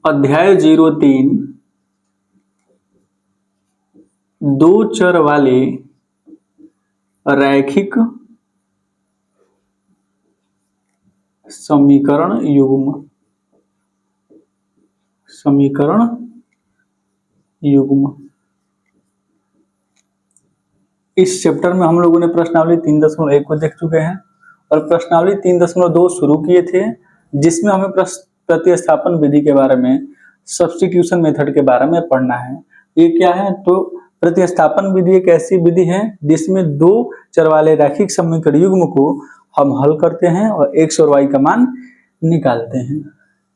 अध्याय 03 दो चर वाले रैखिक समीकरण युग्म। इस चैप्टर में हम लोगों ने प्रश्नावली 3.1 को देख चुके हैं और प्रश्नावली 3.2 शुरू किए थे, जिसमें हमें प्रतिस्थापन विधि के बारे में, सब्स्टिट्यूशन मेथड के बारे में पढ़ना है। ये क्या है? तो प्रतिस्थापन विधि एक ऐसी विधि है जिसमें दो चर वाले रैखिक समीकरण युग्म को हम हल करते हैं और x और y का मान निकालते हैं।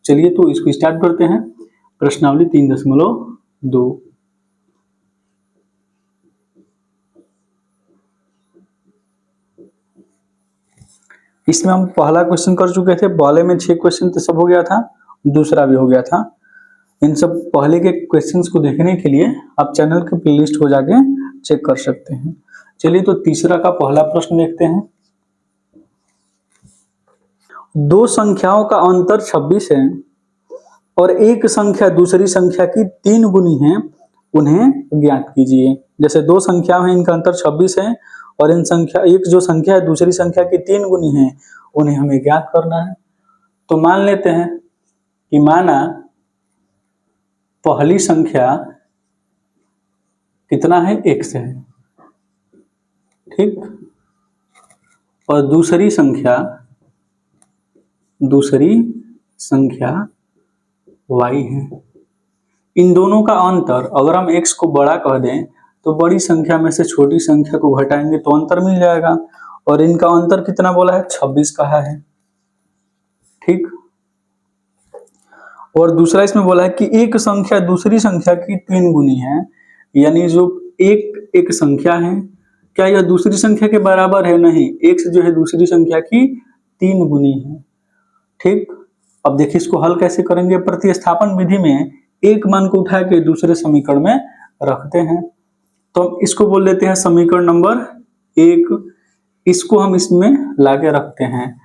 चलिए तो इसको स्टार्ट करते हैं। प्रश्नावली 3.2। इसमें हम पहला क्वेश्चन कर चुके थे। पहले में 6 क्वेश्चन तो सब हो गया था, दूसरा भी हो गया था। इन सब पहले के क्वेश्चंस को देखने के लिए आप चैनल के प्लेलिस्ट को जाके चेक कर सकते हैं। चलिए तो तीसरा का पहला प्रश्न देखते हैं। दो संख्याओं का अंतर 26 है और एक संख्या दूसरी संख्या की 3 गुनी है, उन्हें ज्ञात कीजिए। जैसे दो संख्या है, इनका अंतर 26 है और इन संख्या एक जो संख्या है दूसरी संख्या की 3 गुनी है, उन्हें हमें ज्ञात करना है। तो मान लेते हैं कि माना पहली संख्या कितना है? x है, ठीक, और दूसरी संख्या y है। इन दोनों का अंतर अगर हम x को बड़ा कह दें तो बड़ी संख्या में से छोटी संख्या को घटाएंगे तो अंतर मिल जाएगा, और इनका अंतर कितना बोला है? 26 कहा है, ठीक। और दूसरा इसमें बोला है कि एक संख्या दूसरी संख्या की 3 गुनी है, यानी जो एक संख्या है, क्या यह दूसरी संख्या के बराबर है? नहीं, x जो है दूसरी संख्या की 3 गुनी है, ठीक। अब देखिए इसको हल कैसे करेंगे। प्रतिस्थापन विधि में एक मान को उठा के दूसरे समीकरण में रखते हैं, तो हम इसको बोल देते हैं समीकरण नंबर 1। इसको हम इसमें लाके रखते हैं,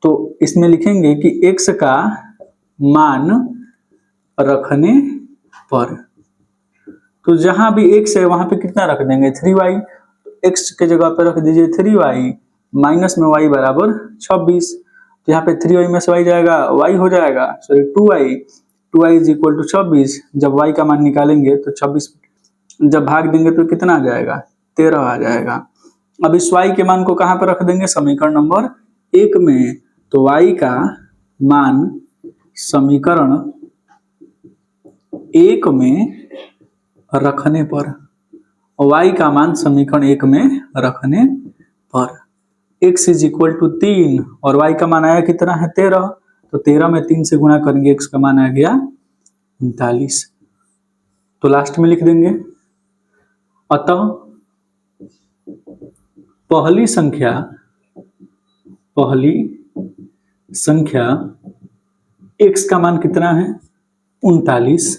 तो इसमें लिखेंगे कि x का मान रखने पर, तो जहां भी x है वहां पे कितना रख देंगे? 3y। x के जगह पे रख दीजिए 3y, माइनस में y बराबर 26। तो यहाँ पे 3y में से y जाएगा, y हो जाएगा, sorry 2y is equal to 26। जब y का मान निकालेंगे तो 26 जब भाग देंगे तो कितना आ जाएगा? 13 आ जाएगा। अब इस y के मान को कहाँ पर रख देंगे? समीकरण नंबर 1 में। तो y का मान समीकरण 1 में रखने पर, y का मान समीकरण 1 में रखने पर x इज इक्वल टू 3 और y का मान आया कितना है? 13। तो 13 में 3 से गुणा करेंगे, x का मान आ गया 39। तो लास्ट में लिख देंगे अतः पहली संख्या x का मान कितना है? 39।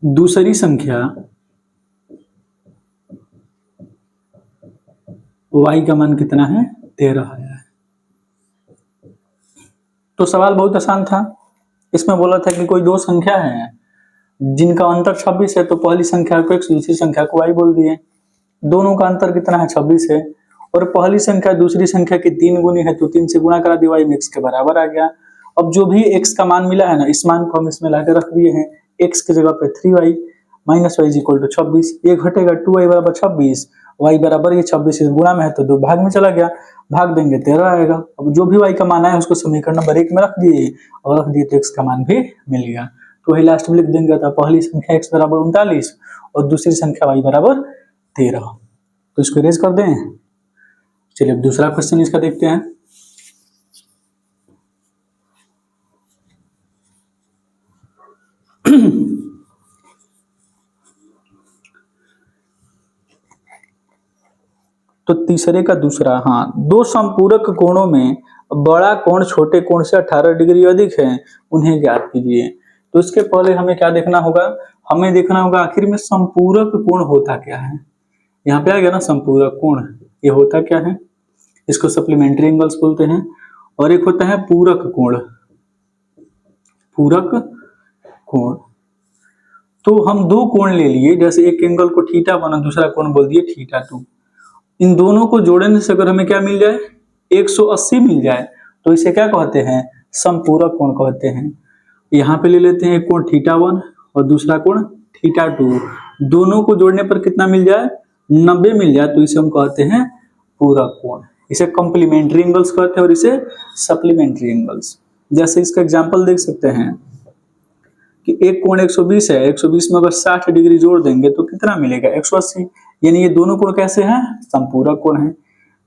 दूसरी संख्या y का मान कितना है? 13 आया है। तो सवाल बहुत आसान था। इसमें बोला था कि कोई दो संख्या है जिनका अंतर 26 है, तो पहली संख्या को x दूसरी संख्या को y बोल दिए। दोनों का अंतर कितना है? 26 है, और पहली संख्या दूसरी संख्या की 3 गुनी है, तो 3 से गुणा करा दिया, y में x के बराबर आ गया। अब जो भी x का मान मिला है ना, इस मान को हम इसमें लाके रख दिए हैं। x के जगह पे 3y minus y is equal to 26, ये घटेगा 2y बराबर 26, y बराबर ये 26 इस गुणा में है तो 2 भाग में चला गया, भाग देंगे 13 आएगा। अब जो भी y का मान आया उसको समीकरण नंबर 1 में रख दिए और रख दिए तो x का मान भी मिल गया। तो वही लास्ट में लिख देंगे था पहली संख्या x बराबर 39 और दूसरी संख्या y बराबर 13। तो इसको इरेज कर दें। चलिए अब दूसरा क्वेश्चन इसका देखते हैं। तो तीसरे का दूसरा, हाँ, दो संपूरक कोणों में बड़ा कोण छोटे कोण से 18 डिग्री अधिक है, उन्हें ज्ञात कीजिए। तो इसके पहले हमें क्या देखना होगा? हमें देखना होगा आखिर में संपूरक कोण होता क्या है। यहाँ पे आ गया ना संपूरक कोण, ये होता क्या है? इसको सप्लीमेंट्री एंगल्स बोलते हैं। और एक होता है पूरक कोण, पूरक कोण। तो हम दो कोण ले लिए, जैसे एक एंगल को θ1 और दूसरा कोण बोल दिए θ2। इन दोनों को जोड़ने से अगर हमें क्या मिल जाए, 180 मिल जाए, तो इसे क्या कहते हैं, समपूरक कोण कहते हैं। यहाँ पे ले लेते हैं एक कोण θ1 और दूसरा कोण θ2, दोनों को जोड़ने पर कितना मिल जाए, 90 मिल जाए, तो इसे हम कहते हैं पूरक कोण। इसे कॉम्प्लीमेंट्री एंगल्स कहते हैं और इसे सप्लीमेंट्री एंगल्स। जैसे इसका एग्जांपल देख सकते हैं कि एक कोण 120 है, 120 में अगर 60 डिग्री जोड़ देंगे तो कितना मिलेगा, 180। यानी ये दोनों कोण कैसे हैं, संपूरक कोण है।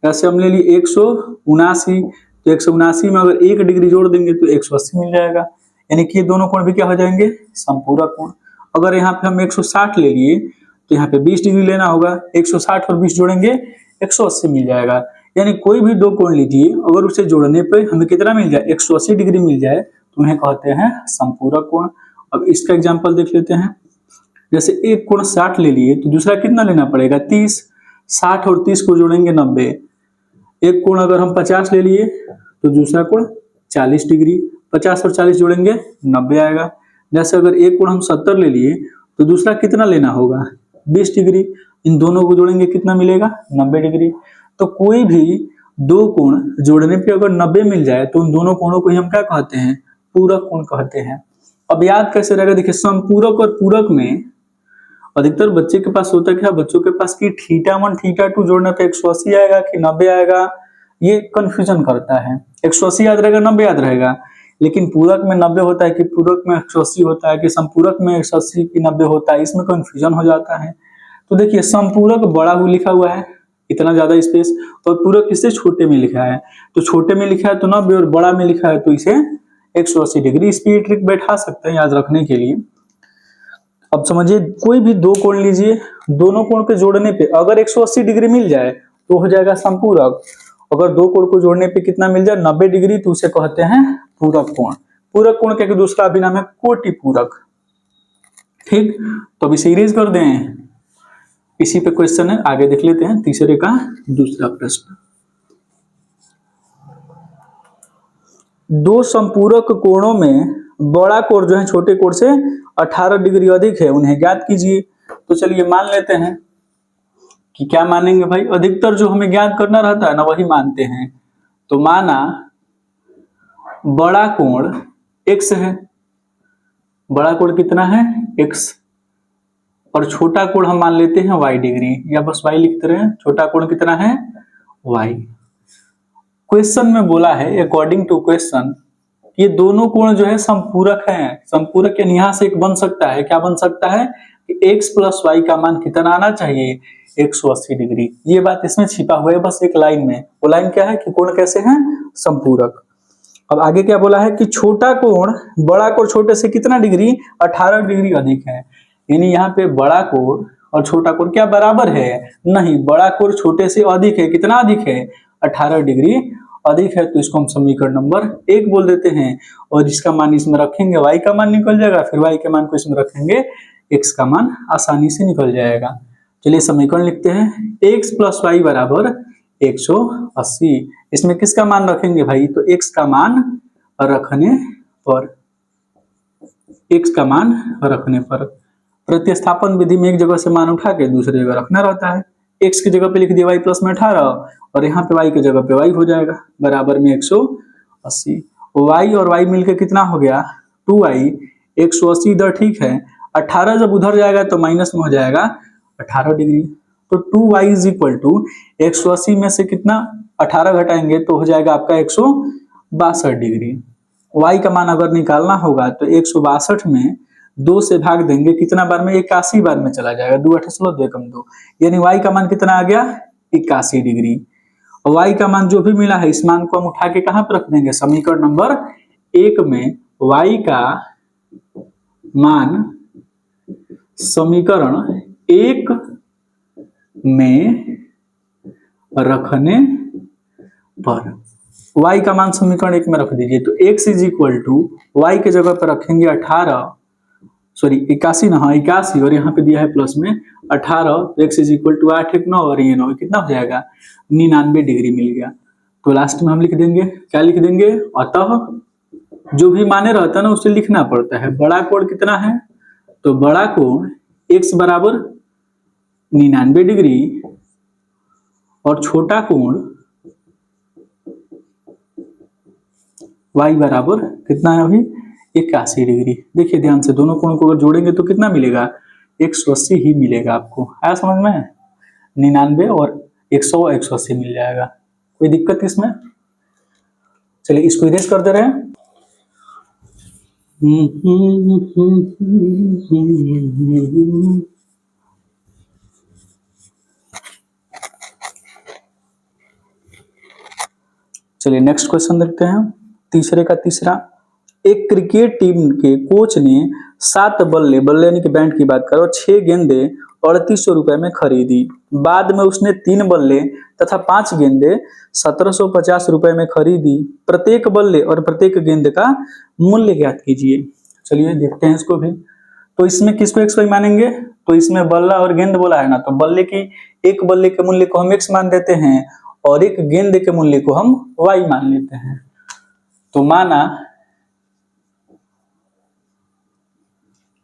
जैसे हम ले लिए 179, तो 179 में अगर 1 डिग्री जोड़ देंगे तो 180 मिल जाएगा, यानी कि ये दोनों कोण भी क्या हो जाएंगे, संपूरक कोण। अगर यहाँ पे हम 160 ले लिए तो यहाँ पे 20 डिग्री लेना होगा, 160 और 20 जोड़ेंगे 180 मिल जाएगा। यानी कोई भी दो कोण लीजिए, अगर उसे जोड़ने पे हमें कितना मिल जाए, 180 डिग्री मिल जाए, तो उन्हें कहते हैं संपूरक कोण। अब इसका एग्जांपल देख लेते हैं। जैसे एक कोण 60 ले लिए तो दूसरा कितना लेना पड़ेगा, 30। 60 और 30 को जोड़ेंगे 90। एक कोण अगर हम 50 ले लिए तो दूसरा कोण 40 डिग्री, 50 और 40 जोड़ेंगे 90 आएगा। जैसे अगर एक कोण हम 70 ले लिए तो दूसरा कितना लेना होगा, 20 डिग्री, इन दोनों को जोड़ेंगे कितना मिलेगा, 90 डिग्री। तो कोई भी दो कोण जोड़ने पे अगर 90 मिल जाए तो उन दोनों कोणों को ही हम क्या कहते हैं, पूरक कोण कहते हैं। अब याद कैसे रहेगा, देखिए संपूरक और पूरक में अधिकतर बच्चे के पास होता है क्या, बच्चों के पास कि θ1 θ2 जोड़ने पे 180 आएगा कि 90 आएगा, ये कंफ्यूजन करता है। 180 याद रहेगा, 90 याद रहेगा, लेकिन पूरक में 90 होता है कि पूरक में 180 होता है कि संपूरक में 180 की 90 होता है, इसमें कंफ्यूजन हो जाता है। तो देखिए संपूरक बड़ा हुआ लिखा हुआ है, इतना ज्यादा स्पेस, और पूरक किससे छोटे में लिखा है, तो छोटे में लिखा है तो 90 और बड़ा में लिखा है तो इसे 180 डिग्री। इस पे ट्रिक बैठा सकते हैं याद रखने के लिए। अब समझिए, कोई भी दो कोण लीजिए, दोनों कोण के जोड़ने पे अगर 180 डिग्री मिल जाए तो हो जाएगा संपूरक। अगर दो कोण को जोड़ने पे कितना मिल जाए, 90 डिग्री, तो उसे कहते हैं पूरक कोण। पूरक कोण का दूसरा अभिनाम है कोटि पूरक। ठीक, तो अब इसे इरेज कर दें। इसी पे क्वेश्चन है, आगे देख लेते हैं तीसरे का दूसरा प्रश्न। दो संपूरक कोणों में बड़ा कोण जो है छोटे कोण से 18 डिग्री अधिक है, उन्हें ज्ञात कीजिए। तो चलिए मान लेते हैं कि क्या मानेंगे भाई, अधिकतर जो हमें ज्ञात करना रहता है ना वही मानते हैं। तो माना बड़ा कोण x है, बड़ा कोण कितना है, x, और छोटा कोण हम मान लेते हैं y डिग्री, या बस y लिखते रहे। छोटा कोण कितना है, y। क्वेश्चन में बोला है अकॉर्डिंग टू क्वेश्चन, ये दोनों कोण जो है संपूरक हैं। संपूरक यानी यहां से एक बन सकता है, क्या बन सकता है कि x प्लस y का मान कितना आना चाहिए, 180 डिग्री। ये बात इसमें छिपा हुआ है बस एक लाइन में। वो लाइन क्या है कि कोण कैसे हैं, संपूरक। अब आगे क्या बोला है कि छोटा कोण बड़ा कोण छोटे से कितना डिग्री, 18 डिग्री अधिक है। यानी यहाँ पे बड़ा कोण और छोटा कोण क्या बराबर है, नहीं, बड़ा कोण छोटे से अधिक है। कितना अधिक है, 18 डिग्री अधिक है। तो इसको हम समीकरण नंबर 1 बोल देते हैं, और इसका मान इसमें रखेंगे, y का मान निकल जाएगा, फिर y के मान को इसमें रखेंगे, x का मान आसानी से निकल जाएगा। चलिए समीकरण लिखते हैं, x प्लस वाई बराबर 180। इसमें किसका मान रखेंगे भाई, तो x का मान रखने पर, x का मान रखने पर। प्रतिस्थापन विधि में एक जगह से मान उठा के दूसरी जगह रखना रहता है। x की जगह पे लिख दिया y प्लस में 18, और यहाँ पे y की जगह पे y हो जाएगा बराबर में 180। y और y मिलके कितना हो गया, 2y। 180 इधर ठीक है, 18 जब उधर जाएगा तो माइनस में हो जाएगा 18 डिग्री। तो 2y इज इक्वल टू 180 में से कितना 18 घटाएंगे तो हो जाएगा आपका 162 डिग्री। y का मान अगर निकालना होगा तो 162 में 2 से भाग देंगे, कितना बार में, 81 बार में चला जाएगा। 2 8 16 2 कम 2, यानी y का मान कितना आ गया, 81 डिग्री। और y का मान जो भी मिला है इस मान को हम उठा के कहां पर रख देंगे, समीकरण नंबर 1 में। y का मान समीकरण 1 में रखने पर, y का मान समीकरण 1 में रख दीजिए। तो x is equal to y के जगह पर रखेंगे 81 ना, हाँ 81, और यहाँ पे दिया है प्लस में 18, तो x इज इक्वल टू 8 1 9 और ये 9 कितना हो जाएगा, 99 डिग्री मिल गया। तो लास्ट में हम लिख देंगे, क्या लिख देंगे, अतः जो भी माने रहता है ना उसे लिखना पड़ता है। बड़ा कोण कितना है, तो बड़ा कोण x बराबर 99 डिग्री और छोटा कोण y बराबर कितना है अभी 81 डिग्री। देखिए ध्यान से, दोनों कोण को अगर जोड़ेंगे तो कितना मिलेगा, 180 ही मिलेगा आपको। आया समझ में, 99 और 100 180 मिल जाएगा। कोई दिक्कत इसमें? चलिए इसको इरेज कर दे रहे हैं। चलिए नेक्स्ट क्वेश्चन देखते हैं, तीसरे का तीसरा। एक क्रिकेट टीम के कोच ने 7 बल्ले, बल्ले यानी कि बैट की बात करो, 6 गेंदे 3800 रुपए में खरीदी। बाद में उसने 3 बल्ले तथा 5 गेंदे 1750 रुपए में खरीदी। प्रत्येक बल्ले और प्रत्येक गेंद का मूल्य ज्ञात कीजिए। चलिए देखते हैं इसको भी। तो इसमें किसको x y मानेंगे, तो इसमें बल्ला और गेंद बोला है ना, तो बल्ले की, एक बल्ले के मूल्य को हम x मान देते हैं और एक गेंद के मूल्य को हम y मान लेते हैं। तो माना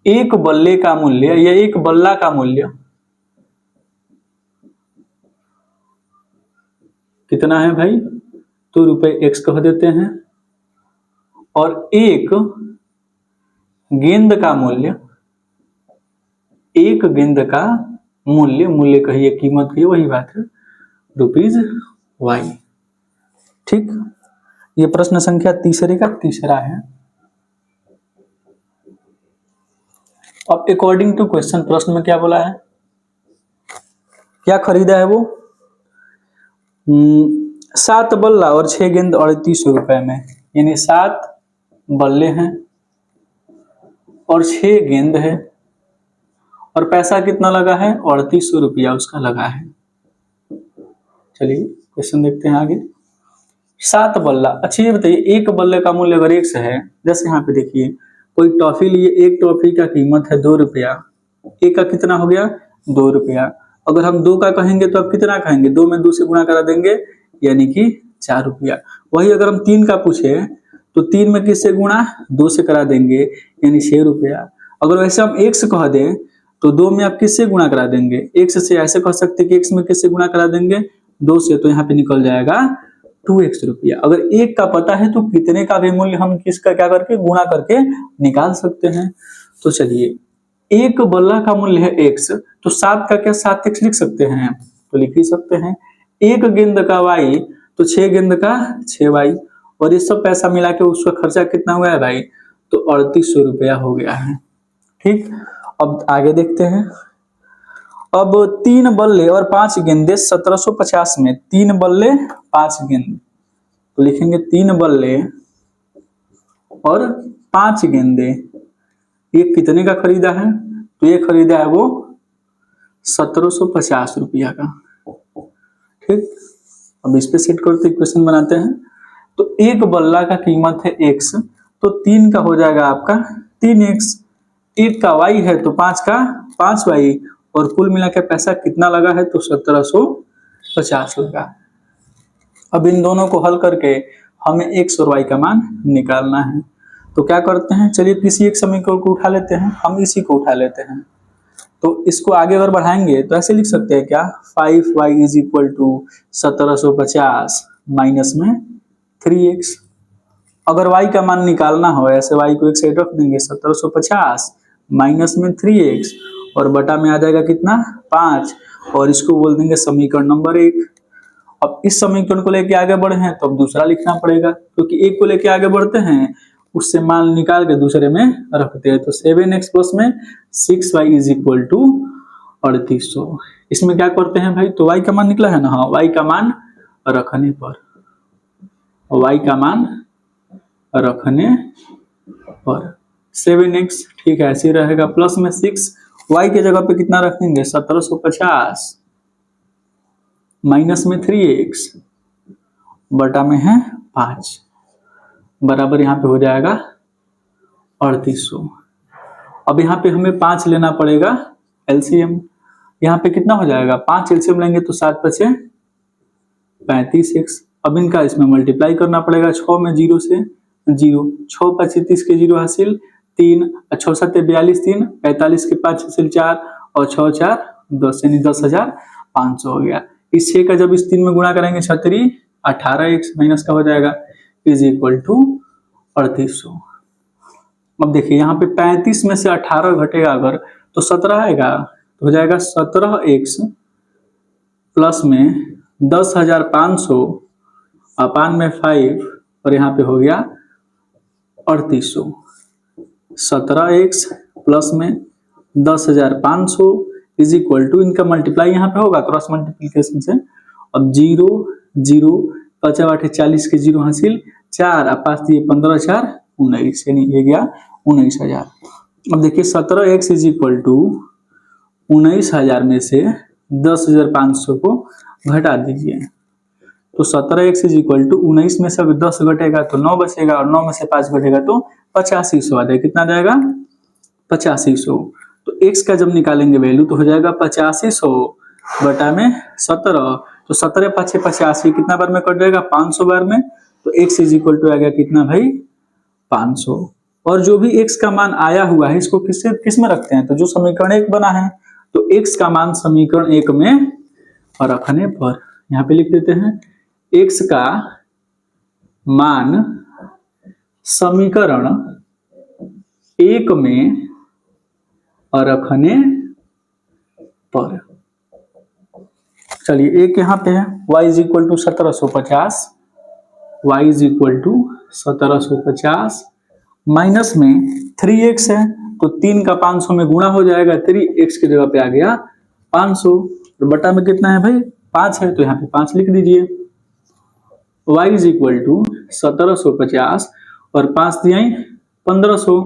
एक बल्ले का मूल्य या एक बल्ला का मूल्य कितना है भाई, तो ₹x कह देते हैं, और एक गेंद का मूल्य, एक गेंद का मूल्य, मूल्य कहिए कीमत कहिए, वही बात है ₹y। ठीक, ये प्रश्न संख्या तीसरे का तीसरा है। अब अकॉर्डिंग टू क्वेश्चन, प्रश्न में क्या बोला है, क्या खरीदा है वो, 7 बल्ला और 6 गेंद 3800 रुपए में, यानी 7 बल्ले हैं और 6 गेंद है और पैसा कितना लगा है, 3800 रुपया उसका लगा है। चलिए क्वेश्चन देखते हैं आगे। 7 बल्ला, अच्छा ये बताइए एक बल्ले का मूल्य अगर x है, जैसे यहाँ पे देखिए कोई टॉफी लिए, एक टॉफी का कीमत है 2 रुपया, एक का कितना हो गया 2 रुपया। अगर हम 2 का कहेंगे तो अब कितना कहेंगे, 2 में 2 से गुणा करा देंगे यानी कि 4 रुपया। वही अगर हम 3 का पूछे तो 3 में किससे गुणा, 2 से करा देंगे यानी 6 रुपया। अगर वैसे हम x कह दें तो 2 में आप किससे गुणा करा देंगे, x से। ऐसे कह सकते कि x में किससे गुणा करा देंगे, 2 से, तो यहाँ पे निकल जाएगा 2x रुपया। अगर एक का पता है तो कितने का भी मूल्य हम किसका क्या करके गुणा करके निकाल सकते हैं। तो चलिए एक बल्ला का मूल्य है x, तो 7 का क्या 7x लिख सकते हैं, तो लिख ही सकते हैं। एक गेंद का y, तो 6 गेंद का 6y, और ये सब पैसा मिला के उसका खर्चा कितना हुआ है भाई, तो 3800 रुपया हो गया है। ठीक, अब आगे देखते हैं। अब 3 बल्ले और 5 गेंदे 1750 में, 3 बल्ले 5 गेंद, तो लिखेंगे 3 बल्ले और 5 गेंदे, ये कितने का खरीदा है, तो ये खरीदा है वो 1750 रुपया का। ठीक, अब इस पे सेट करते इक्वेशन बनाते हैं। तो एक बल्ला का कीमत है x, तो 3 का हो जाएगा आपका 3x, एक का y है तो 5 का 5y, और कुल मिला के पैसा कितना लगा है, तो 1750 लगा। अब इन दोनों को हल करके हमें x और y का मान निकालना है। तो क्या करते हैं, चलिए किसी एक समीकरण को उठा लेते हैं, हम इसी को उठा लेते हैं। तो इसको आगे अगर बढ़ाएंगे तो ऐसे लिख सकते हैं क्या, 5y is equal to 1750 minus में 3x। अगर y का मान निकालना हो, ऐसे y को एक साइड रख देंगे, 1750 माइनस में 3x, और बटा में आ जाएगा कितना 5, और इसको बोल देंगे समीकरण नंबर 1। अब इस समीकरण को लेके आगे बढ़े हैं तो अब दूसरा लिखना पड़ेगा, क्योंकि एक को लेके आगे बढ़ते हैं उससे मान निकाल के दूसरे में रखते हैं। तो 7x प्लस में 6y इज इक्वल टू 3800। इसमें क्या करते हैं भाई, तो y का मान निकला है ना, हाँ y का मान रखने पर, y का मान रखने पर 7x, ठीक है ऐसे ही रहेगा, प्लस में 6, y के जगह पे कितना रखेंगे 1750 माइनस में 3x बटा में है 5, बराबर यहाँ पे हो जाएगा 3800। अब यहाँ पे हमें 5 लेना पड़ेगा एलसीएम, यहाँ पे कितना हो जाएगा 5 एलसीएम लेंगे तो 7 × 5 = 35x। अब इनका इसमें मल्टीप्लाई करना पड़ेगा, 6 में 0 से 0, 6 5 30 के 0 हासिल 3, 6 7 42 3, 45 के 5 हासिल 4 और 6 4 10 यानी 10,500 हो गया। इस 6 का जब इस 3 में गुणा करेंगे 6 18x माइनस का हो जाएगा इज इक्वल टू 3800। अब देखिए यहाँ पे 35 में से 18 घटेगा अगर तो 17 आएगा, तो हो जाएगा 17x प्लस में 10,500 अपान में 5 और यहाँ पे हो गया 3800। 17x प्लस में 10,500 इज इक्वल टू, इनका मल्टीप्लाई यहाँ पे होगा क्रॉस मल्टीप्लीकेशन से। अब 0 0 5 8 40 के 0 हासिल 4 5 दिए 15 4 19 यानी ये गया 19,000। अब देखिए 17x इज इक्वल टू 19,000 में से 10,500 को घटा दीजिए, तो 17x इज इक्वल टू 19 में से अगर 10 घटेगा तो 9 बचेगा और 9 में से 5 घटेगा तो 8500 आ जाएगा। कितना जाएगा 8500। तो x का जब निकालेंगे वैल्यू तो हो जाएगा 8500 बटा में 17, तो 17 5 85 कितना बार में कट जाएगा 500 बार में, तो x इज इक्वल टू आ गया कितना भाई 500। और जो भी x का मान आया हुआ है इसको किस में रखते हैं, तो जो समीकरण 1 बना है तो x का मान समीकरण 1 में रखने पर यहाँ पे लिख देते हैं x का मान समीकरण 1 में रखने पर। चलिए एक यहाँ पे है y is equal to 1750, y is equal to 1750 minus में 3x है तो 3 का 500 में गुणा हो जाएगा, 3x की जगह पे आ गया 500 और बटा में कितना है भाई 5 है तो यहाँ पे 5 लिख दीजिए। y इज इक्वल टू 1750 और 5 दिया 1500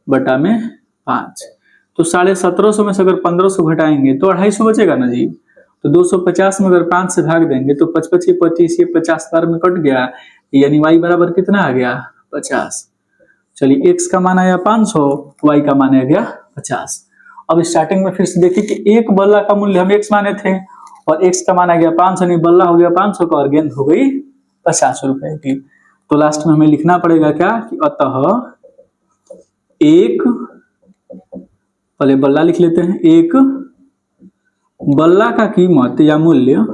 बटा में 5, तो 1750 में से अगर 1500 घटाएंगे तो 250 बचेगा ना जी, तो 250 में अगर 5 से भाग देंगे तो 5 5 25 ये 50 बार में कट गया, यानी y बराबर कितना आ गया 50। चलिए x का मान आया 500, y का मान आ गया 50। अब स्टार्टिंग में फिर से देखिए कि एक बल्ला का मूल्य हम x माने थे और x का मान आ गया 500, नहीं बल्ला हो गया 500 का और गेंद हो गई 50 रुपए की। तो लास्ट में हमें लिखना पड़ेगा क्या कि अतः एक, पहले बल्ला लिख लेते हैं, एक बल्ला का कीमत या मूल्य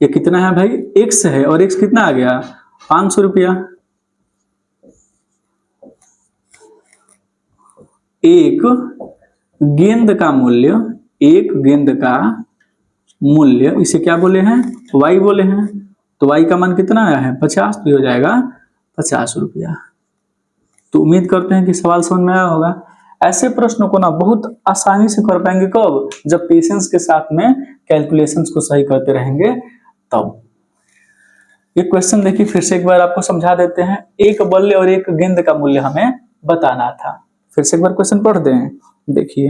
ये कितना है भाई x है और x कितना आ गया 500 रुपया। एक गेंद का मूल्य, एक गेंद का मूल्य इसे क्या बोले हैं y बोले हैं, तो y का मान कितना आया है 50, तो हो जाएगा 50 रुपया। तो उम्मीद करते हैं कि सवाल समझ में आया होगा। ऐसे प्रश्नों को ना बहुत आसानी से कर पाएंगे कब, जब पेशेंस के साथ में कैलकुलेशंस को सही करते रहेंगे तब। ये क्वेश्चन देखिए फिर से एक बार आपको समझा देते हैं। एक बल्ले और एक गेंद का मूल्य हमें बताना था। फिर से एक बार क्वेश्चन पढ़ दें। देखिए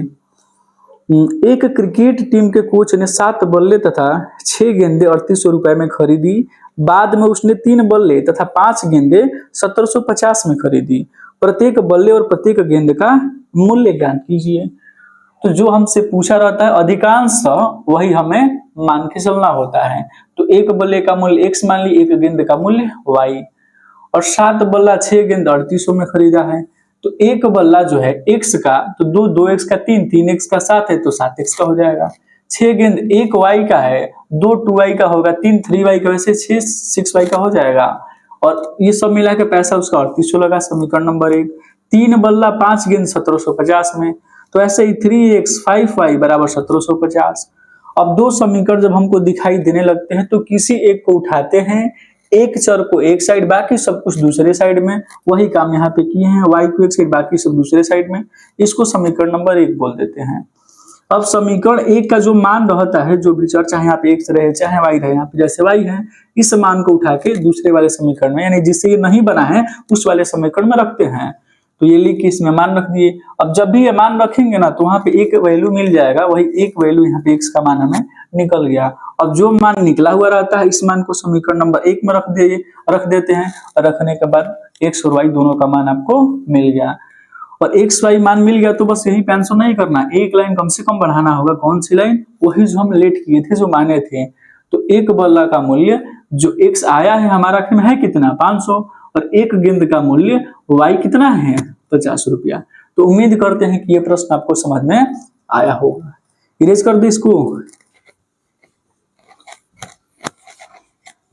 एक क्रिकेट टीम के कोच ने 7 बल्ले तथा 6 गेंदे 3800 रुपए में खरीदी। बाद में उसने 3 बल्ले तथा 5 गेंदे 1750 में खरीदी। प्रत्येक बल्ले और प्रत्येक गेंद का मूल्य ज्ञात कीजिए। तो जो हमसे पूछा रहता है अधिकांश वही हमें मान के चलना होता है। तो एक बल्ले का मूल्य x मान ली, एक गेंद का मूल्य y, और 7 बल्ला 6 गेंद 3800 में खरीदा है। तो एक बल्ला जो है x का, तो 2x का 3, 3x का 7 है तो 7x का हो जाएगा। 6 गेंद 1 y का है, 2 2y का होगा, 3 3y का, वैसे 6 6y का हो जाएगा। और ये सब मिला के पैसा उसका 3800 लगा, समीकरण नंबर 1। 3 बल्ला 5 गेंद 1750 में, तो ऐसे ही 3x 5y बराबर 1750। अब दो समीकरण जब हमको दिखाई देने लगते हैं तो किसी एक को उठाते हैं, एक चर को एक साइड, बाकी सब कुछ दूसरे साइड में। वही काम यहाँ पे किए हैं, y को एक साइड बाकी सब दूसरे साइड में। इसको समीकरण नंबर 1 बोल देते हैं। अब समीकरण 1 का जो मान रहता है, जो भी चर, चाहे यहाँ पे x रहे चाहे y रहे, यहाँ पे जैसे y है, इस मान को उठा के दूसरे वाले समीकरण में, यानी जिससे ये नहीं बना है उस वाले समीकरण में रखते हैं। तो ये लिख के इसमें मान रख दिए। अब जब भी ये मान रखेंगे ना तो वहां पे एक वैल्यू मिल जाएगा, वही एक वैल्यू यहाँ पे x का मान हमें निकल गया। अब जो मान निकला हुआ रहता है इस मान को समीकरण नंबर 1 में रख देते हैं, और रखने के बाद x और y दोनों का मान आपको मिल गया। और x y मान मिल गया तो बस यही पे आंसर नहीं करना, एक लाइन कम से कम बढ़ाना होगा। कौन सी लाइन? वही जो हम लेट किए थे, जो माने थे। तो एक बल्ला का मूल्य जो x आया है हमारा में है कितना 500, और एक गेंद का मूल्य y कितना है 50 रुपया। तो उम्मीद करते हैं कि ये प्रश्न आपको समझ में आया होगा। इरेज कर दे इसको,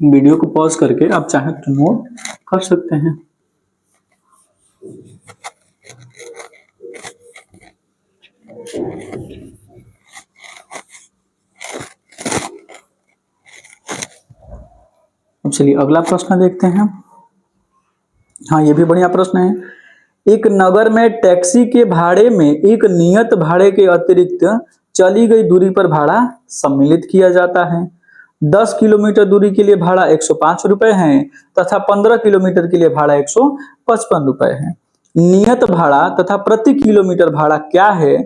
वीडियो को पॉज करके आप चाहें तो नोट कर सकते हैं। अब चलिए अगला प्रश्न देखते हैं। हाँ, ये भी बढ़िया प्रश्न है। एक नगर में टैक्सी के भाड़े में एक नियत भाड़े के अतिरिक्त चली गई दूरी पर भाड़ा सम्मिलित किया जाता है। 10 किलोमीटर दूरी के लिए भाड़ा 105 रुपए है तथा 15 किलोमीटर के लिए भाड़ा 155 रुपए है। नियत भाड़ा तथा प्रति किलोमीटर भाड़ा क्या है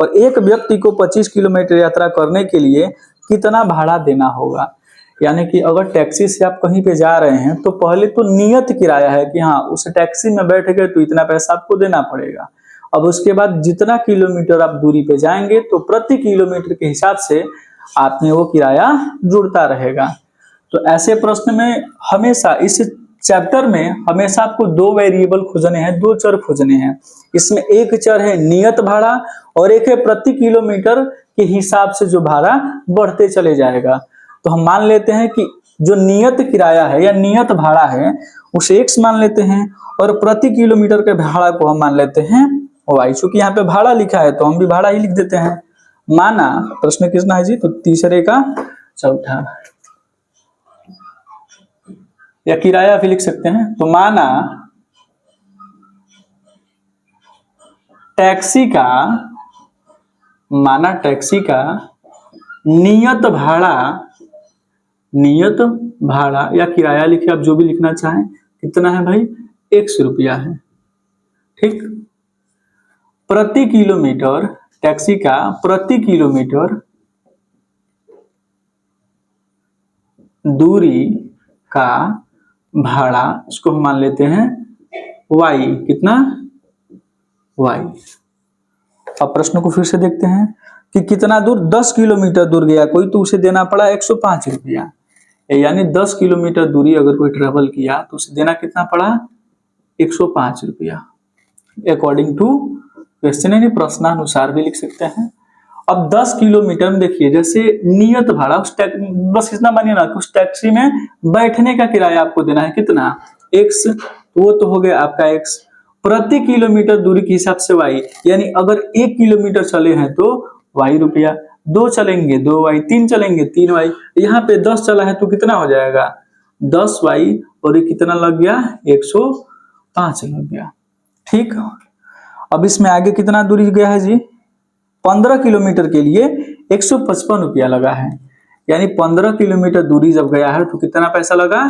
और एक व्यक्ति को 25 किलोमीटर यात्रा करने के लिए कितना भाड़ा देना होगा। यानी कि अगर टैक्सी से आप कहीं पे जा रहे हैं तो पहले तो नियत किराया है कि हाँ उस टैक्सी में बैठ गए तो इतना पैसा आपको देना पड़ेगा। अब उसके बाद जितना किलोमीटर आप दूरी पे जाएंगे तो प्रति किलोमीटर के हिसाब से आप में वो किराया जुड़ता रहेगा। तो ऐसे प्रश्न में हमेशा इस चैप्टर में हमेशा आपको दो वेरिएबल खोजने हैं, दो चर खोजने हैं। इसमें एक चर है नियत भाड़ा और एक है प्रति किलोमीटर के हिसाब से जो भाड़ा बढ़ते चले जाएगा। तो हम मान लेते हैं कि जो नियत किराया है या नियत भाड़ा है उसे x मान लेते हैं और प्रति किलोमीटर के भाड़ा को हम मान लेते हैं y। चूंकि यहाँ पे भाड़ा लिखा है तो हम भी भाड़ा ही लिख देते हैं। माना, प्रश्न कितना है जी, तो तीसरे का चौथा, या किराया भी लिख सकते हैं। तो माना टैक्सी का नियत भाड़ा या किराया लिखे, आप जो भी लिखना चाहें, कितना है भाई 100 रुपया है। ठीक, प्रति किलोमीटर, टैक्सी का प्रति किलोमीटर दूरी का भाड़ा, इसको हम मान लेते हैं y। कितना y। अब प्रश्न को फिर से देखते हैं कि कितना दूर, 10 किलोमीटर दूर गया कोई तो उसे देना पड़ा 105 रुपया। यानी 10 किलोमीटर दूरी अगर कोई ट्रेवल किया तो उसे देना कितना पड़ा 105 रुपया। अकॉर्डिंग टू क्वेश्चन, यानी प्रश्नानुसार भी लिख सकते हैं। अब 10 किलोमीटर में देखिए, जैसे नियत भाड़ा बस इतना मानिए ना कि उस टैक्सी में बैठने का किराया आपको देना है कितना x, वो तो हो गया आपका x। प्रति किलोमीटर दूरी के हिसाब से y, यानी अगर 1 किलोमीटर चले हैं तो y रुपया, 2 चलेंगे 2y, 3 चलेंगे 3y। यहाँ पे 10 चला है तो कितना हो जाएगा 10y और ये कितना लग गया 105 लग गया। ठीक, अब इसमें आगे कितना दूरी गया है जी, 15 किलोमीटर के लिए 155 रुपया लगा है। यानी 15 किलोमीटर दूरी जब गया है तो कितना पैसा लगा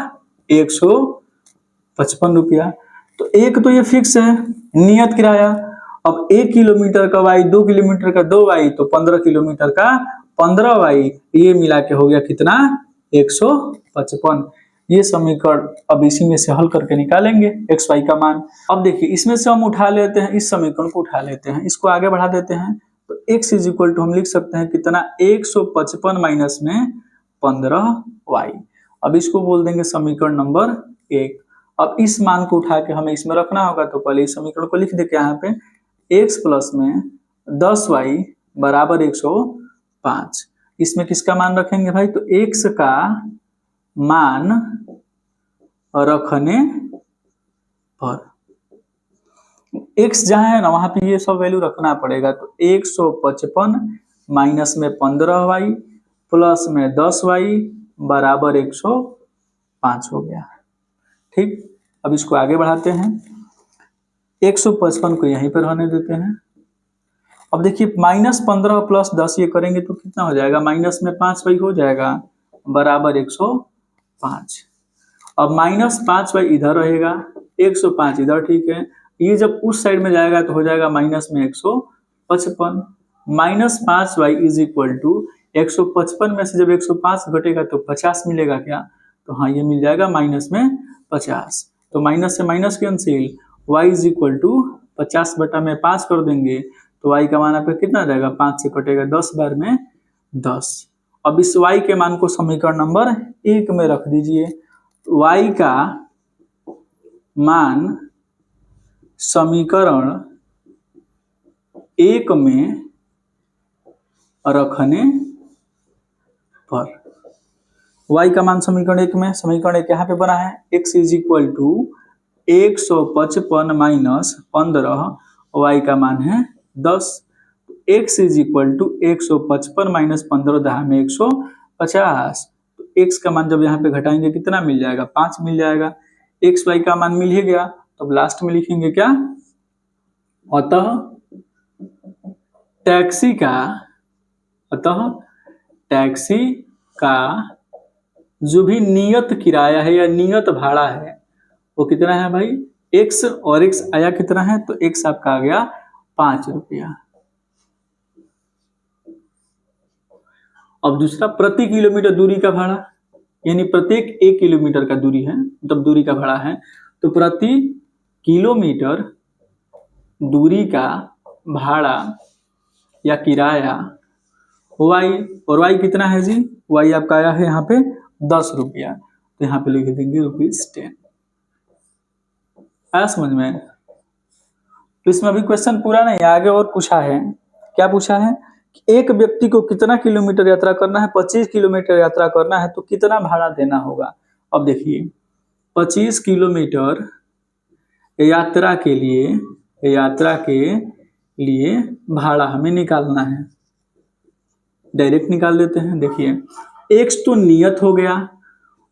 155 रुपया। तो एक तो ये फिक्स है नियत किराया। अब 1 किलोमीटर का y, 2 किलोमीटर का 2y, तो 15 किलोमीटर का 15y, ये मिला के हो गया कितना 155। ये समीकरण अब इसी में से हल करके निकालेंगे x y का मान। अब देखिए इसमें से हम उठा लेते हैं, इस समीकरण को उठा लेते हैं, इसको आगे बढ़ा देते हैं। तो x इज इक्वल टू हम लिख सकते हैं कितना 155 माइनस में 15y। अब इसको बोल देंगे समीकरण नंबर 1। अब इस मान को उठा के हमें इसमें रखना होगा, तो पहले इस समीकरण को लिख दे के यहाँ पे x प्लस में 10y बराबर 105। इसमें किसका मान रखेंगे भाई, तो x का मान रखने पर x जहां है ना वहां पे ये सब वैल्यू रखना पड़ेगा। तो 155 माइनस में 15y प्लस में 10y बराबर 105 हो गया। ठीक, अब इसको आगे बढ़ाते हैं, 155 को यहीं पर रहने देते हैं। अब देखिए -15 प्लस 10 ये करेंगे तो कितना हो जाएगा, माइनस में 5y हो जाएगा बराबर 105। अब -5y इधर रहेगा, 105 इधर। ठीक है, ये जब उस साइड में जाएगा तो हो जाएगा माइनस में 155। -5y इज इक्वल टू 155 में से जब 105 घटेगा तो 50 मिलेगा क्या, तो हाँ ये मिल जाएगा माइनस में 50। तो माइनस से minus cancel, y is equal to 50 बटा में 5 कर देंगे तो y का मान आपका कितना आ जाएगा, 5 से कटेगा 10 बार में 10। अब इस y के मान को समीकरण नंबर 1 में रख दीजिए। y का मान समीकरण 1 में रखने पर। y का मान समीकरण 1 में, समीकरण 1 यहाँ पे बना है x is equal to 155 minus 15, y का मान है 10। x is equal to 155 minus 15 दहा में 150। तो x का मान जब यहाँ पे घटाएंगे कितना मिल जाएगा, 5 मिल जाएगा। x y का मान मिल ही गया, तो लास्ट में लिखेंगे क्या, अतः टैक्सी का जो भी नियत किराया है या नियत भाड़ा है वो कितना है भाई, x, और x आया कितना है, तो x आपका आ गया 5 रुपया। अब दूसरा, प्रति किलोमीटर दूरी का भाड़ा, यानी प्रत्येक 1 किलोमीटर का दूरी है, मतलब दूरी का भाड़ा है, तो प्रति किलोमीटर दूरी का भाड़ा या किराया y, और y कितना है जी, y आपका आया है यहाँ पे 10 रुपया, तो यहाँ पे लिख देंगे ₹10। आया समझ में। तो इसमें अभी क्वेश्चन पूरा नहीं, आगे और पूछा है। क्या पूछा है कि एक व्यक्ति को कितना किलोमीटर यात्रा करना है, 25 किलोमीटर यात्रा करना है, तो कितना भाड़ा देना होगा। अब देखिए 25 किलोमीटर यात्रा के लिए भाड़ा हमें निकालना है, डायरेक्ट निकाल देते हैं। देखिए x तो नियत हो गया,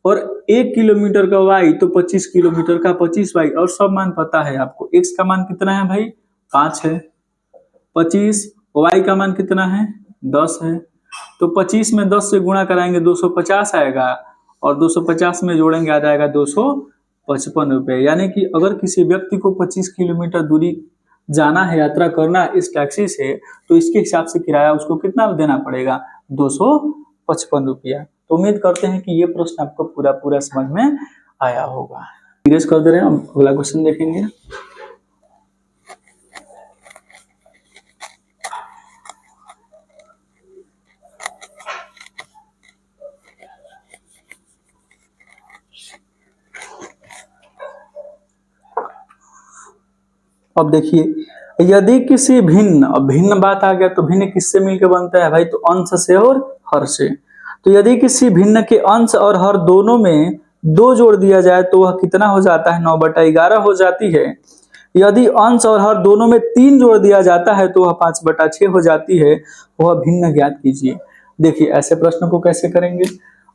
और 1 किलोमीटर का y तो 25 किलोमीटर का 25y, और सब मान पता है आपको। x का मान कितना है भाई, 5 है, 25, y का मान कितना है, 10 है, तो 25 में 10 से गुणा कराएंगे 250 आएगा, और 250 में जोड़ेंगे आ जाएगा 255 रुपये। यानी कि अगर किसी व्यक्ति को 25 किलोमीटर दूरी जाना है, यात्रा करना है इस टैक्सी से, तो इसके हिसाब से किराया उसको कितना देना पड़ेगा, 255 रुपया। तो उम्मीद करते हैं कि ये प्रश्न आपको पूरा समझ में आया होगा। इरेज कर दे रहे हैं, अब अगला क्वेश्चन देखेंगे। अब देखिए, यदि किसी भिन्न, अब भिन्न बात आ गया, तो भिन्न किससे मिलकर बनता है भाई, तो अंश से और हर से। तो यदि किसी भिन्न के अंश और हर दोनों में 2 जोड़ दिया जाए तो वह कितना हो जाता है, 9/11 हो जाती है। यदि अंश और हर दोनों में 3 जोड़ दिया जाता है तो वह 5/6 हो जाती है। वह भिन्न ज्ञात कीजिए। देखिए ऐसे प्रश्न को कैसे करेंगे।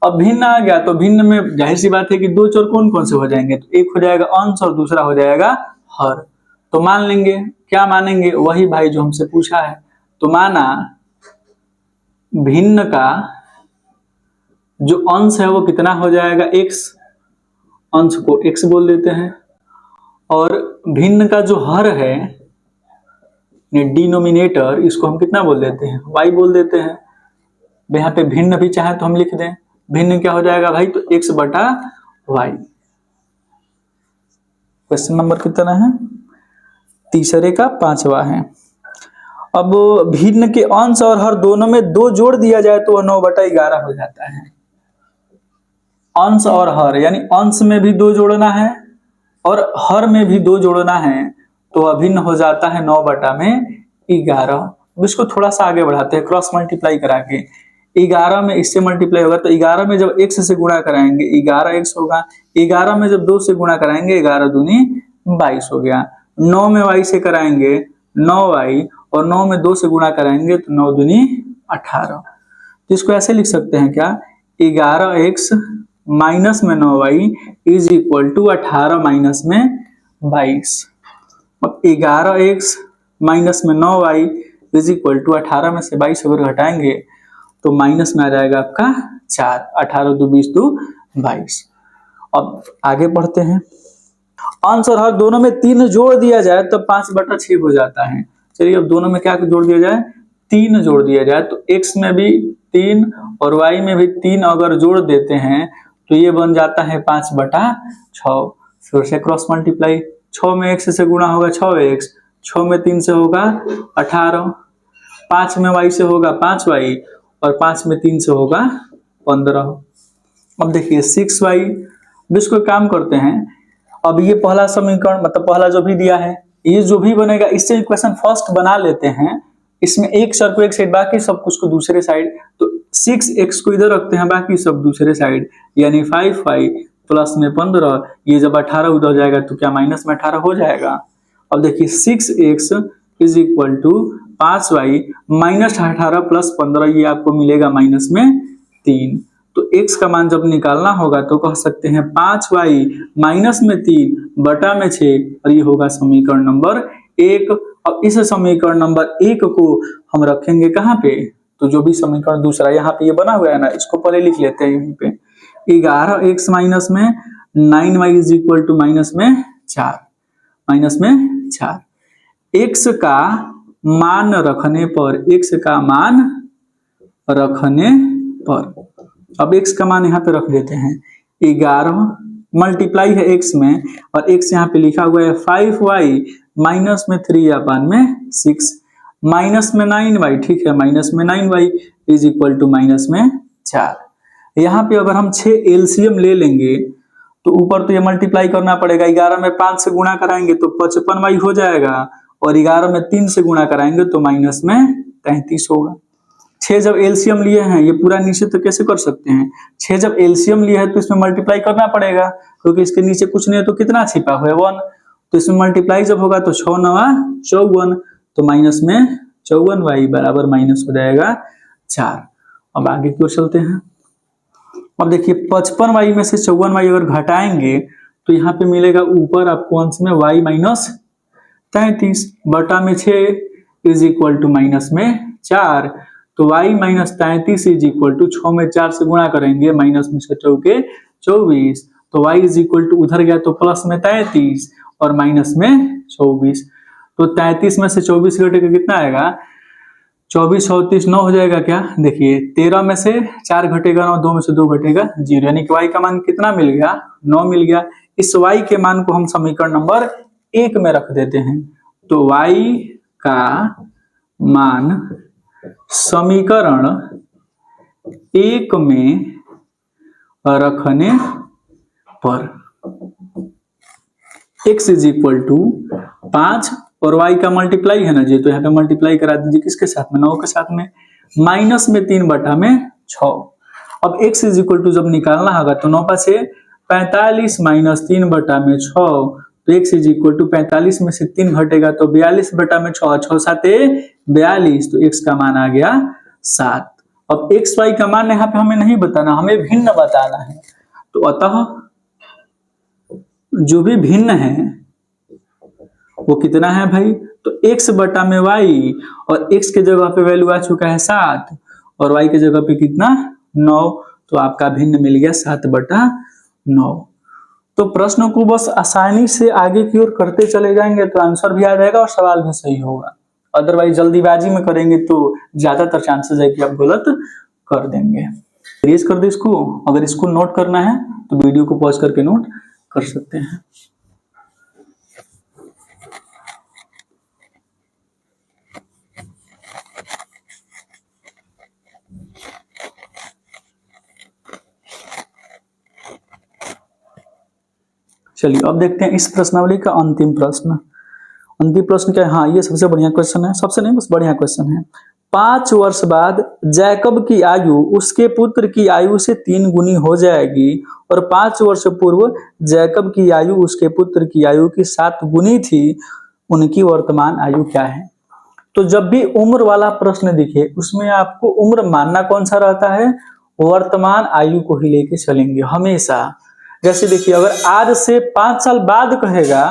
अब भिन्न आ गया तो भिन्न में जाहिर सी बात है कि 2 जोड़ कौन कौन से हो जाएंगे, तो एक हो जाएगा अंश और दूसरा हो जाएगा हर। तो मान लेंगे, क्या मानेंगे, वही भाई जो हमसे पूछा है। तो माना भिन्न का जो अंश है वो कितना हो जाएगा, x, अंश को x बोल देते हैं, और भिन्न का जो हर है डिनोमिनेटर, इसको हम कितना बोल देते हैं, y बोल देते हैं। यहाँ पे भिन्न भी चाहे तो हम लिख दें, भिन्न क्या हो जाएगा भाई, तो x/y। क्वेश्चन नंबर कितना है, तीसरे का 5वां है। अब भिन्न के अंश और हर दोनों में 2 जोड़ दिया जाए तो वह 9/11 हो जाता है। अंश और हर, यानी अंश में भी 2 जोड़ना है और हर में भी 2 जोड़ना है, तो अभिन्न हो जाता है 9/11। इसको थोड़ा सा आगे बढ़ाते हैं, क्रॉस मल्टीप्लाई करा के 11 में इससे मल्टीप्लाई होगा, तो 11 में जब x से गुणा कराएंगे 11x होगा, 11 में जब 2 से गुणा कराएंगे 11 दूनी 22 हो गया, 9 में y से कराएंगे 9y, और 9 में 2 से गुणा कराएंगे तो 9 दूनी 18। तो इसको ऐसे लिख सकते हैं क्या, 11x माइनस में 9y is equal to 18 minus में 22। अब 11x माइनस में 9y इज इक्वल टू 18 में से 22 अगर घटाएंगे तो माइनस में आ जाएगा आपका 4, 18 2 20 2 22। अब आगे बढ़ते हैं, अंश और हर दोनों में 3 जोड़ दिया जाए तो 5/6 हो जाता है। चलिए अब दोनों में क्या जोड़ दिया जाए, 3 जोड़ दिया जाए, तो x में भी 3 और y में भी 3 अगर जोड़ देते हैं तो ये बन जाता है 5/6। फिर से क्रॉस मल्टीप्लाई, 6 में x से गुणा होगा 6x, 6 में 3 से होगा 18, 5 में y से होगा 5y, और 5 में 3 से होगा 15। अब देखिए 6y, इसको काम करते हैं, अब ये पहला समीकरण मतलब पहला जो भी दिया है, ये जो भी बनेगा इससे इक्वेशन फर्स्ट बना लेते हैं। इसमें एक चर को एक साइड, बाकी सब कुछ को दूसरे साइड, तो 6x को इधर रखते हैं, बाकी सब दूसरे साइड, यानी 5y प्लस में 15, ये जब 18 उधर जाएगा तो क्या माइनस में 18 हो जाएगा। अब देखिए 6x is equal to 5y minus 18 plus 15, ये आपको मिलेगा माइनस में 3। तो x का मान जब निकालना होगा तो कह सकते हैं 5y माइनस में 3 बटा में 6, और ये होगा समीकरण नंबर 1। अब इस समीकरण नंबर 1 को हम रखेंगे कहाँ पे, तो जो भी समीकरण दूसरा यहाँ पे ये बना हुआ है ना, इसको पहले लिख लेते हैं यहीं पे। 11x माइनस में 9y is equal to minus में 4, माइनस में 4। x का मान रखने पर, x का मान रखने पर, अब x का मान यहाँ पे रख देते हैं 11 मल्टीप्लाई है x में, और x यहाँ पे लिखा हुआ है 5y माइनस में 3 अपान में 6 माइनस में 9y, ठीक है, माइनस में 9y is equal to minus में 4। यहाँ पे अगर हम 6 एलसीएम ले लेंगे तो ऊपर तो ये मल्टीप्लाई करना पड़ेगा, 11 में 5 से गुणा कराएंगे तो 55y हो जाएगा, और 11 में 3 से गुणा कराएंगे तो माइनस में 33 होगा। 6 जब एलसीएम लिए हैं, ये पूरा नीचे तो कैसे कर सकते हैं, 6 जब एलसीएम लिए है तो इसमें मल्टीप्लाई करना पड़ेगा, क्योंकि इसके नीचे कुछ नहीं है तो कितना छिपा हुआ है 1, तो इसमें मल्टीप्लाई जब होगा तो 6 9 54, तो माइनस में 54y बराबर माइनस हो जाएगा 4। अब आगे की ओर चलते हैं। अब देखिए 55y में से 54y अगर घटाएंगे तो यहाँ पे मिलेगा ऊपर आपको अंश में y माइनस 33 बटा में 6 इज इक्वल टू माइनस में 4, तो y minus 33 is equal to 6 में 4 से गुणा करेंगे, माइनस में 6 चौके 24, तो y इज इक्वल टू उधर गया तो प्लस में 33 और माइनस में 24, तो 33 में से 24 घटेगा कितना आएगा, 24 34 9 हो जाएगा क्या, देखिए 13 में से 4 घटेगा 9, 2 में से 2 घटेगा 0, यानी कि y का मान कितना मिल गया, 9 मिल गया। इस y के मान को हम समीकरण नंबर 1 में रख देते हैं, तो y का मान समीकरण 1 में रखने पर x इज इक्वल टू 5 और y का मल्टीप्लाई है ना जी, तो यहाँ पे मल्टीप्लाई करा दीजिए किसके साथ में, 9 के साथ में, माइनस में 3 बटा में 6। अब x इज इक्वल टू जब निकालना होगा तो 9 से 45 माइनस 3 बटा में 6, तो x इज इक्वल टू 45 में से 3 घटेगा तो 42 बटा में 6, 6 7 42, तो x का मान आ गया 7। अब x y का मान यहाँ पे हमें नहीं बताना, हमें भिन्न बताना है, तो अतः जो भी भिन्न है वो कितना है भाई, तो x बटा में y, और x के जगह पे वैल्यू आ चुका है 7 और y के जगह पे कितना 9, तो आपका भिन्न मिल गया 7 बटा 9। तो प्रश्न को बस आसानी से आगे की ओर करते चले जाएंगे तो आंसर भी आ जाएगा और सवाल भी सही होगा, अदरवाइज जल्दीबाजी में करेंगे तो ज्यादातर चांसेस है कि आप गलत कर देंगे। रेज कर दे इसको, अगर इसको नोट करना है तो वीडियो को पॉज करके नोट कर सकते हैं। चलिए अब देखते हैं इस प्रश्नावली का अंतिम प्रश्न। अंतिम प्रश्न क्या है, हाँ ये सबसे बढ़िया क्वेश्चन है, सबसे नहीं बस बढ़िया क्वेश्चन है। 5 वर्ष बाद जैकब की आयु उसके पुत्र की आयु से 3 गुनी हो जाएगी, और 5 वर्ष पूर्व जैकब की आयु उसके पुत्र की आयु की 7 गुनी थी, उनकी वर्तमान आयु क्या है। तो जब भी उम्र वाला प्रश्न दिखे उसमें आपको उम्र मानना कौन सा रहता है, वर्तमान आयु को ही लेके चलेंगे हमेशा। जैसे देखिए अगर आज से 5 साल बाद कहेगा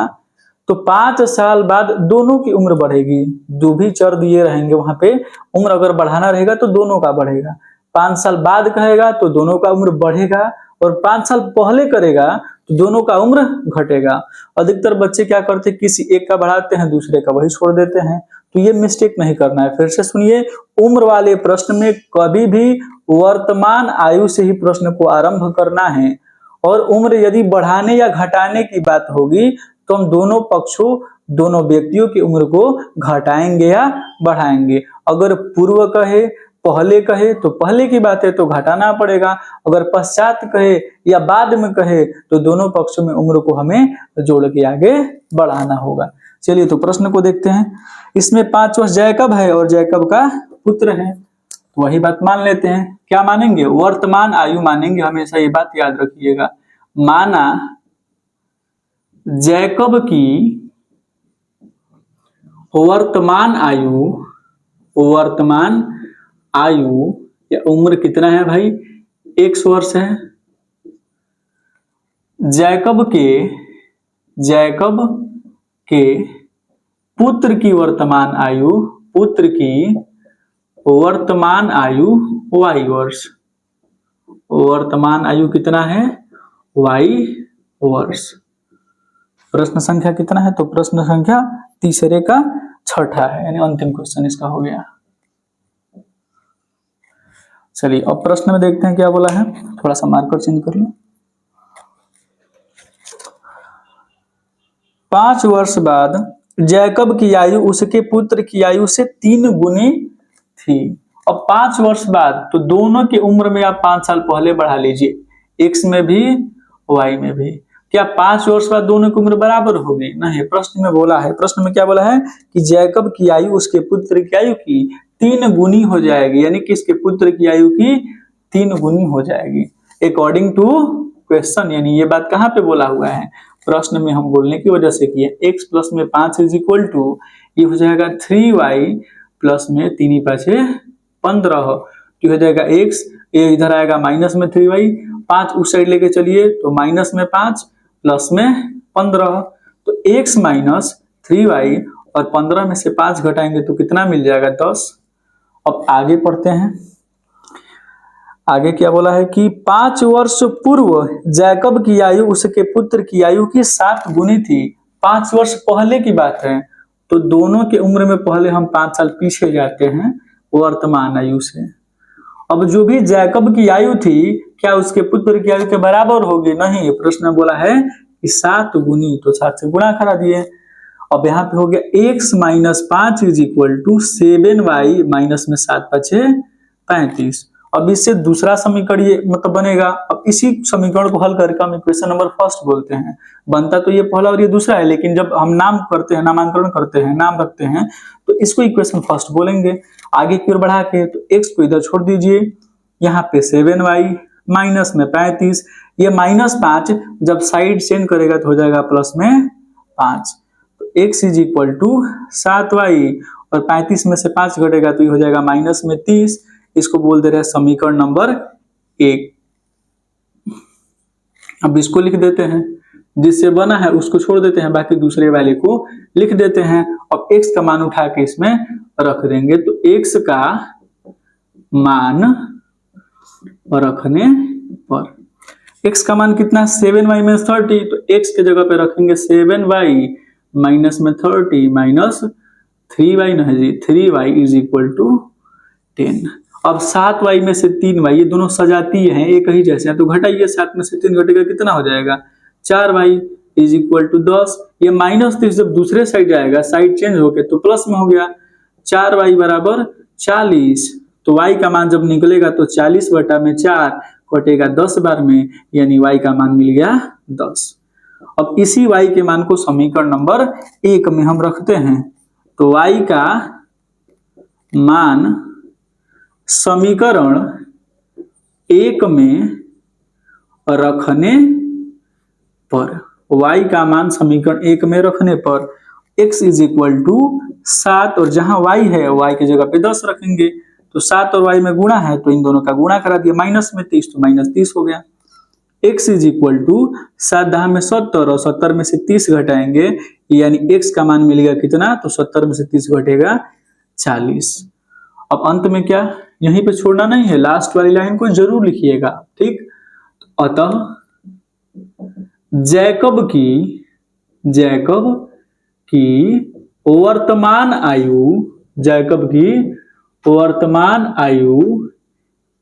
तो 5 साल बाद दोनों की उम्र बढ़ेगी, जो भी चर दिए रहेंगे वहां पे उम्र अगर बढ़ाना रहेगा तो दोनों का बढ़ेगा। 5 साल बाद कहेगा तो दोनों का उम्र बढ़ेगा, और 5 साल पहले करेगा तो दोनों का उम्र घटेगा। अधिकतर बच्चे क्या करते हैं, किसी एक का बढ़ाते हैं दूसरे का वही छोड़ देते हैं, तो ये मिस्टेक नहीं करना है। फिर से सुनिए, उम्र वाले प्रश्न में कभी भी वर्तमान आयु से ही प्रश्न को आरंभ करना है, और उम्र यदि बढ़ाने या घटाने की बात होगी तो हम दोनों पक्षों दोनों व्यक्तियों की उम्र को घटाएंगे या बढ़ाएंगे। अगर पूर्व कहे पहले कहे तो पहले की बात है तो घटाना पड़ेगा, अगर पश्चात कहे या बाद में कहे तो दोनों पक्षों में उम्र को हमें जोड़ के आगे बढ़ाना होगा। चलिए तो प्रश्न को देखते हैं। इसमें 5 वर्ष जैकब है और जैकब का पुत्र है, तो वही बात मान लेते हैं। क्या मानेंगे? वर्तमान आयु मानेंगे, हमेशा ये बात याद रखिएगा। माना जैकब की वर्तमान आयु या उम्र कितना है भाई? 100 वर्ष है। जैकब के पुत्र की वर्तमान आयु y वर्ष। वर्तमान आयु कितना है? y वर्ष। प्रश्न संख्या कितना है? तो प्रश्न संख्या तीसरे का छठा है, यानी अंतिम क्वेश्चन इसका हो गया। चलिए अब प्रश्न में देखते हैं क्या बोला है। थोड़ा सा मार्कर चेंज कर लो। 5 वर्ष बाद जैकब की आयु उसके पुत्र की आयु से 3 गुनी थी। अब 5 वर्ष बाद, तो दोनों की उम्र में आप 5 साल पहले बढ़ा लीजिए, x में भी y में भी। क्या 5 वर्ष बाद दोनों की उम्र बराबर होगी? नहीं, प्रश्न में बोला है, प्रश्न में क्या बोला है कि जैकब की आयु उसके पुत्र की आयु की 3 गुनी हो जाएगी, यानी कि इसके पुत्र की आयु की 3 गुनी हो जाएगी अकॉर्डिंग टू क्वेश्चन। यानी ये बात कहाँ पे बोला हुआ है? प्रश्न में हम बोलने की वजह से किए। x प्लस में 5 इज इक्वल टू ये हो जाएगा 3y प्लस में 3 × 5 = 15, तो हो जाएगा x, ये इधर आएगा माइनस में 3y, 5 उस साइड लेके चलिए तो माइनस में 5 प्लस में 15, तो x माइनस 3y और 15 में से 5 घटाएंगे तो कितना मिल जाएगा? 10। अब आगे पढ़ते हैं। आगे क्या बोला है कि 5 वर्ष पूर्व जैकब की आयु उसके पुत्र की आयु की 7 गुनी थी। 5 वर्ष पहले की बात है, तो दोनों के उम्र में पहले हम 5 साल पीछे जाते हैं वर्तमान आयु से। अब जो भी जैकब की आयु थी, क्या उसके पुत्र की आयु के बराबर होगी? नहीं, प्रश्न बोला है कि 7 गुनी, तो 7 से गुणा करा दिए। अब यहाँ पे हो गया x minus 5 is equal to 7y minus में 7 × 5 = 35। अब इससे दूसरा समीकरण ये मतलब बनेगा। अब इसी समीकरण को हल करके हम इक्वेशन नंबर फर्स्ट बोलते हैं। बनता तो ये पहला और ये दूसरा है, लेकिन जब हम नाम करते हैं, नामांकरण करते हैं, नाम रखते हैं, तो इसको इक्वेशन फर्स्ट बोलेंगे। आगे की ओर बढ़ा के तो x को इधर छोड़ दीजिए, यहाँ पे 7y माइनस में 35, ये -5 जब साइड चेंज करेगा तो हो जाएगा प्लस में 5, तो x is equal to 7y और 35 में से 5 घटेगा तो ये हो जाएगा माइनस में 30। इसको बोल दे रहे हैं समीकरण नंबर 1। अब इसको लिख देते हैं, जिससे बना है उसको छोड़ देते हैं, बाकी दूसरे वाले को लिख देते हैं। अब x का मान उठा के इसमें रख देंगे, तो x का मान रखने पर x का मान कितना? 7y में 30, तो x के जगह पे रखेंगे 7y माइनस में 30 माइनस 3y नहीं जी 3y इज इक्वल टू 10। अब 7y में से 3y, ये दोनों सजाती हैं, एक ही जैसे हैं, तो घटाइए, 7 में से 3 घटेगा कितना हो जाएगा? 4y is equal to 10। ये -30 जब दूसरे साइड जाएगा, साइड चेंज होके तो प्लस में हो गया, 4y बराबर 40, तो y का मान जब निकलेगा तो 40/4 कटेगा 10 बार में, यानी y का मान मिल गया 10। अब इसी y के मान को समीकरण नंबर 1 में हम रखते हैं, तो y का मान समीकरण 1 में रखने पर, y का मान समीकरण 1 में रखने पर x इज इक्वल टू 7, और जहां y है y की जगह पे 10 रखेंगे, तो 7 और y में गुणा है तो इन दोनों का गुणा करा दिया, माइनस में 30 तो -30 हो गया। x इज इक्वल टू 7 10 में 70 और 70 में से 30 घटाएंगे, यानी x का मान मिलेगा कितना? तो 70 में से 30 घटेगा 40। अब अंत में क्या, यहीं पे छोड़ना नहीं है, लास्ट वाली लाइन को जरूर लिखिएगा, ठीक। अतः जैकब की वर्तमान आयु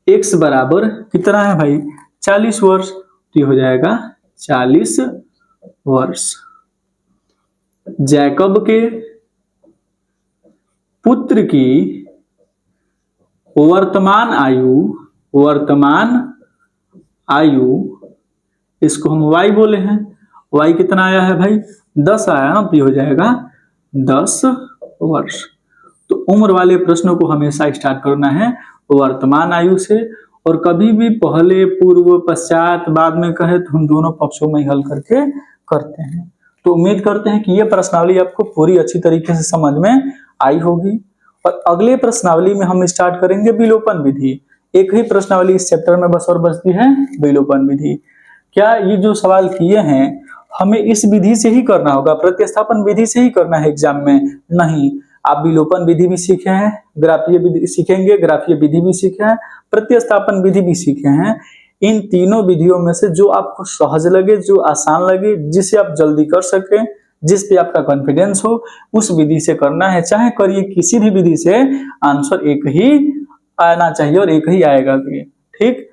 x बराबर कितना है भाई? 40 वर्ष, तो ये हो जाएगा 40 वर्ष। जैकब के पुत्र की वर्तमान आयु इसको हम y बोले हैं। y कितना आया है भाई? 10 आया ना, तो ये हो जाएगा 10 वर्ष। तो उम्र वाले प्रश्नों को हमेशा स्टार्ट करना है वर्तमान आयु से, और कभी भी पहले, पूर्व, पश्चात, बाद में कहे तो हम दोनों पक्षों में हल करके करते हैं। तो उम्मीद करते हैं कि ये प्रश्नावली आपको पूरी अच्छी तरीके से समझ में आई होगी। और अगले प्रश्नावली में हम स्टार्ट करेंगे विलोपन विधि। एक ही प्रश्नावली इस चैप्टर में बस और बचती है, विलोपन विधि। क्या ये जो सवाल किए हैं हमें इस विधि से ही करना होगा, प्रतिस्थापन विधि से ही करना है एग्जाम में? नहीं, आप विलोपन विधि भी सीखे हैं, ग्राफीय विधि सीखेंगे, ग्राफीय विधि भी सीखे हैं, प्रतिस्थापन विधि भी सीखे हैं। इन तीनों विधियों में से जो आपको सहज लगे, जो आसान लगे, जिसे आप जल्दी कर सके, जिस पे आपका कॉन्फिडेंस हो, उस विधि से करना है। चाहे करिए किसी भी विधि से, आंसर एक ही आना चाहिए और एक ही आएगा भी। ठीक।